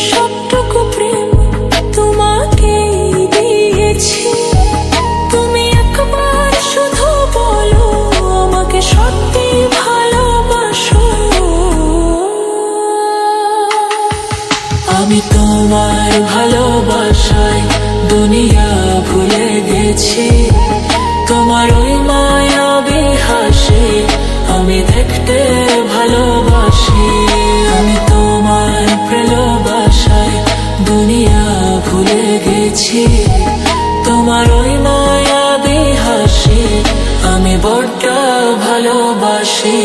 সবটুকু প্রেম তোমাকেই দিয়েছি। তুমি একবার শুধু বলো আমাকে সত্যি ভালোবাসো। আমি তোমার ভালোবাসায় দুনিয়া ভুলে গেছি। তোমার ওই মায়াবী হাসি আমি দেখতে ভালোবাসি। আমি তোমার ভালোবাসায় দুনিয়া ভুলে গেছি। তোমার ওই মায়াবী হাসি আমি বড্ড ভালোবাসি।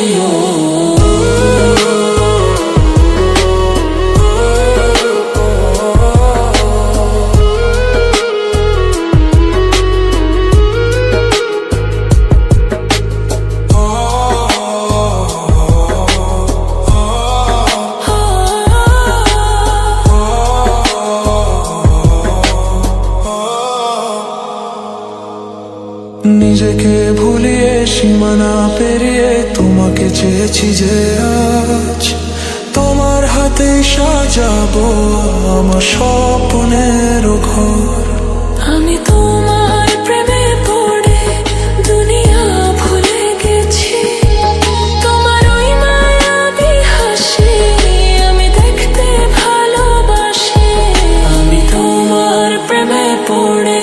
নিজেকে ভুলিয়ে সীমানা পেরিয়ে তোমাকে চেয়েছি যে আজ তোমার হাতে সাজাবো আমার স্বপ্নের ঘর। আমি তোমার প্রেমে পড়ে দুনিয়া ভুলে গেছি। তোমার ওই মায়াবী হাসি আমি দেখতে ভালোবাসি। আমি তোমার প্রেমে পড়ে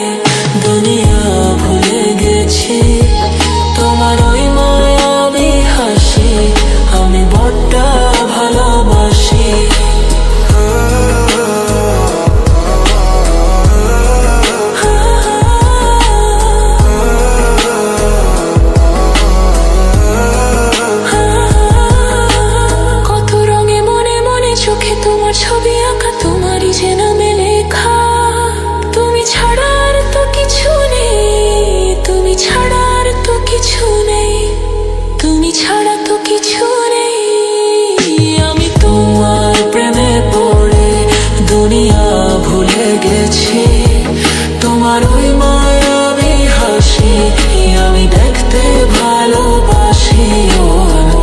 দুনিয়া ভুলে গেছি। তোমার ওই মায়াবী হাসি আমি বড্ড ভালোবাসি। কত রঙে মনে মনে চোখে তোমার ছবি আঁকা, তোমারই যে নামে লেখা। তুমি ছাড়া আর তো কিছু নেই, তুমি ছাড়া আর তো কিছু নেই, তুমি ছাড়া তো কিছু নেই। আমি তোমার প্রেমে পড়ে দুনিয়া ভুলে গেছি। তোমার ওই মায়াবী হাসি আমি দেখতে ভালোবাসি।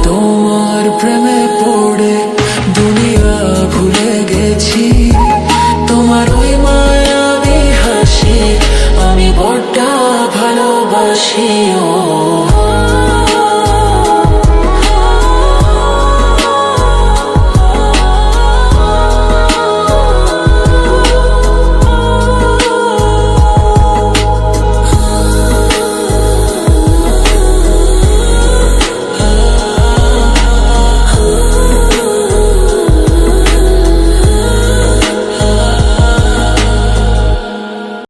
তোমার প্রেমে পড়ে দুনিয়া ভুলে গেছি।